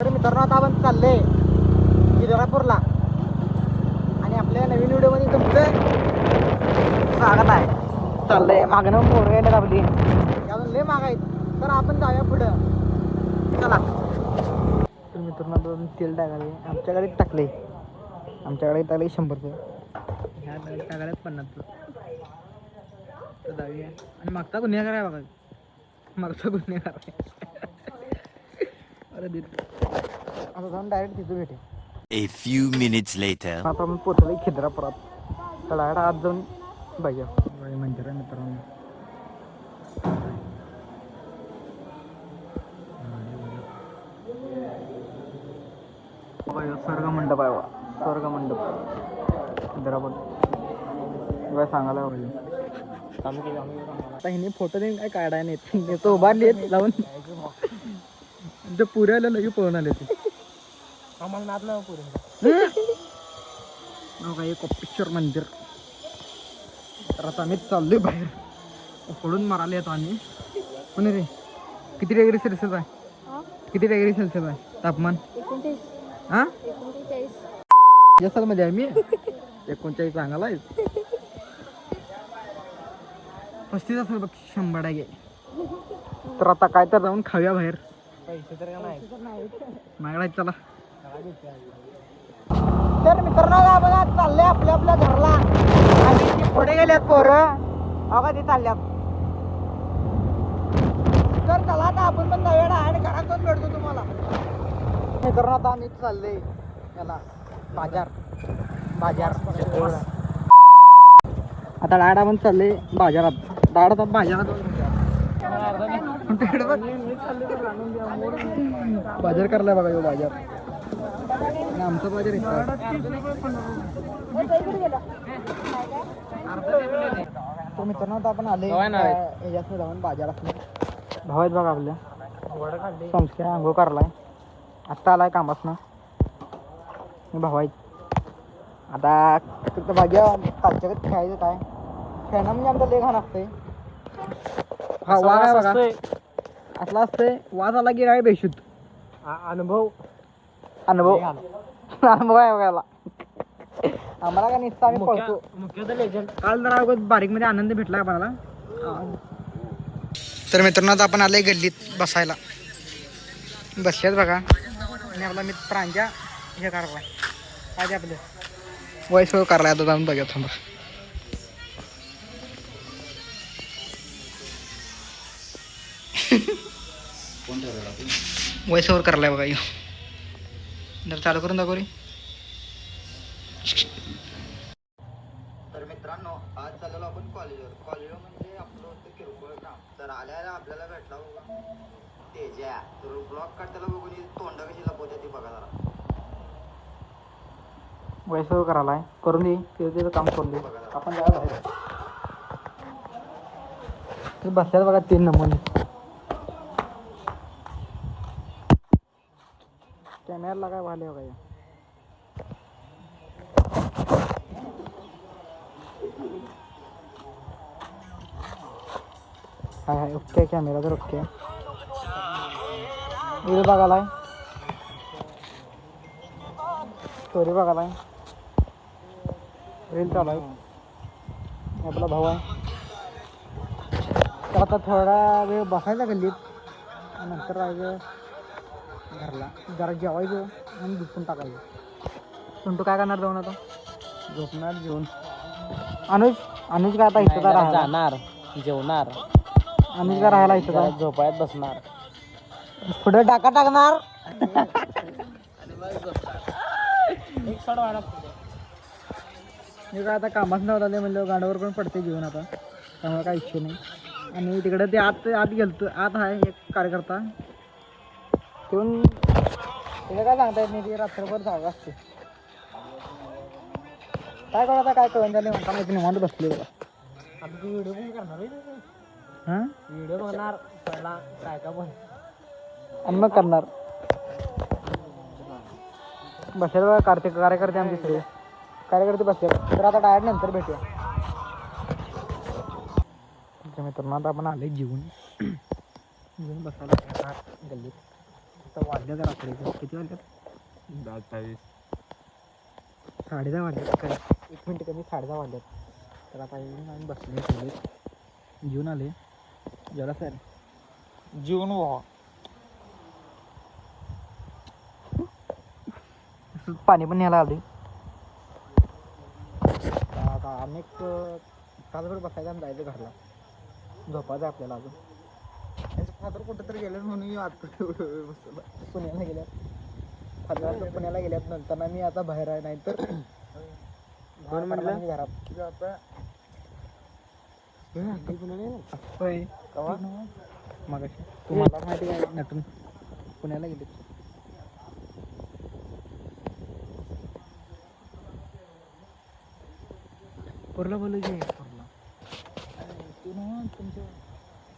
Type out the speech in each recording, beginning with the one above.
तर मित्रांनो आता आपण चालले जिल्हापूरला आणि आपल्या नवीन व्हिडिओमध्ये तुमचं स्वागत आहे. चाललंय मागणं पोरं यायला आपली अजून लय माग आहेत, तर आपण जाऊया पुढं. चला. तर मित्रांनो आता तेल टाकाले, आमच्याकडे टाकले 100 रुपये, ह्या टाकायला 50. तर जाऊया. आणि मागचा गुन्हेगार आहे बघा, मागचा गुन्हेगार आहे. अरे आता जाऊन डायरेक्ट तिथे भेटे. A few minutes later. आता आपण पोचलो खिद्रापुरात, तर डायरेक्ट आज जाऊन बघूया मंदिर आहे मित्रांनो. स्वर्ग मंडप आहे, स्वर्ग मंडप खिद्रापूर काय सांगायला पाहिजे. आता हिने फोटो देऊन काय काढाय नाही, तो उभारली लावून ते पुऱ्याला लगे पळून आले ते. आम्हाला नाद नाही पुरे काय कोपेश्वर मंदिर. तर आता आम्ही चाललोय बाहेर, पडून मारायला येतो आम्ही. पण रे किती डिग्री सेल्सिअस आहे, किती डिग्री सेल्सिअस आहे तापमान? 29. हा 39. या सालमध्ये आहे मी 39 चांगला आहे. 35 असेल बघ 100%. तर आता काय तर जाऊन खाऊया बाहेर. पैसे तर नाही मागणार. चला. तर मित्रांनो बघा चालले आपल्या आपल्या घरला आणि पुढे गेल्यात पोरं बघा ते चालल्यात. तर चला आता आपण पण जाऊया आणि घरात पण भेटतो तुम्हाला. मित्रांनो आता आम्ही चालले याला बाजार आता डायरेक्ट आपण चालले बाजारात. डायरेक्ट बाजारात बाजार करलाय बघा यो बाजार. आणि आमचा बाजार तो मित्रांनो आता आपण आले याच्यात जाऊन बाजारात. भाव आहेत बघा आपल्या संस्कार अंघोळ करलाय, आत्ता आलाय कामासनं. भाव आहेत आता फक्त भाग्या कालच्या खेळायचं काय खेळणं म्हणजे आमचा लेखा नसते. हा वाघ आहे बघा, असला असते वाज आला की राय बेशुद्ध. अनुभव आहे बघायला आम्हाला काय निसतं, आम्ही पळतो. काल जरा बारीक मध्ये आनंद भेटला आम्हाला. तर मित्रांनो आता आपण आलोय गल्लीत बसायला, बसल्यात बघा. आणि आपला मित्र प्रांजा हे करलाय काय आपलं वयसो करलाय. आता जाऊन बघा थांबा. वयसोवर करलाय बघा. जर चालू करून दाखव रे. तर मित्रांनो आज चाललो आपण कॉलेजवर म्हणजे आपलं होतं किरकोळ काम. तर आल्याला आपल्याला भेटला बघा तेजा. तर ब्लॉग काढताना बघून तोंड कशी लपवते ती बघा जरा. वयसोवर करायलाय करून दे तिचं काम करून दे. आपण जायला बाहेर ते बसल्यात बघा 3 नंबर. कॅमेराला काय वाले बघा. हाय ओके कॅमेरा तर ओके. रील बघालाय, स्टोरी बघालाय, रील चालू आहे. आपला भाऊ आहे. तर आता थोडा वेळ बसायला गल्लीत, नंतर राहायचं घरला, जरा जेवायचं आणि झोपून टाकायचं. पण तू काय करणार जाऊन? आता झोपणार जेवण. अनुज काय आता इथं जाणार जेवणार. अनुज काय राहायला इथं झोपायत बसणार, पुढे टाकणार. मी काय आता कामाच नव्हता म्हणजे गाड्यावर पण पडते जेवण आता, त्यामुळे काय इच्छा नाही. आणि तिकडे ते आत गेलतो, आत आहे एक कार्यकर्ता ठेवून तिला काय सांगता येत नाही. ती रात्रभर जागा असते. काय करू आता, काय कळून झाले म्हणता माहिती निवांत बसले बघा. आता तू व्हिडिओ पण करणार हां व्हिडिओ बघणार पहिला काय का पण आणि मग करणार. बसले बघा कार्यकर्ते आमचे सगळे कार्यकर्ते बसले. तर आता डायरेक्ट नंतर भेटूया. मित्रांनो आता आपण आले जेवून बसायला गल्लीत. आता वाजल्यात रात्रीचं किती वाजल्यात 10:30 वाजल्यात काय 1 मिनिट कमी 10:30 वाजल्यात. तर आता येऊन आम्ही बसले सगळे जेवून आले जेवला सर जेवून व्हा पाणी पण न्यायला आले. आता अनेक तासभर बसायचं आणि जायचं घरला झोपायचं आपल्याला अजून. त्यांचं फादर कुठं तरी गेलं म्हणून आता बसला पुण्याला गेल्यात. फादर पुण्याला गेल्यात नंतर ना मी आता बाहेर आहे नाही तर कोण म्हणलं घरात होय कवा मग तुम्हाला माहिती आहे नटून पुण्याला गेले. पोरला बोलू की पोरला तू ना तुमचं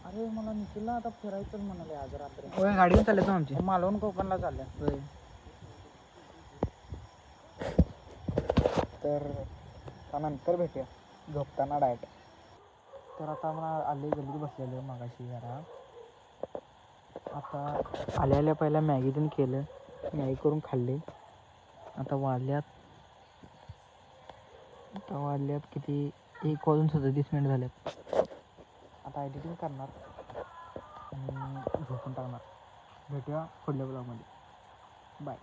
अरे मला निखिलला आता फिरायचं म्हणाले आज रात्री. होय गाडी घेऊन चालले तो आमची मालवण कोकणला चालल्या. होय तर त्यानंतर भेटूया झोपताना डायरेक्ट. तर आता मला आले गल्लीत बसलेलं मागाशी जरा. आता आल्या पहिला मॅगी पण केलं मॅगी करून खाल्ले. आता वाजल्यात किती 1:37 झाल्यात. आता एडिटिंग करणार आणि झोपून टाकणार. भेटूया पुढल्या ब्लॉगमध्ये बाय.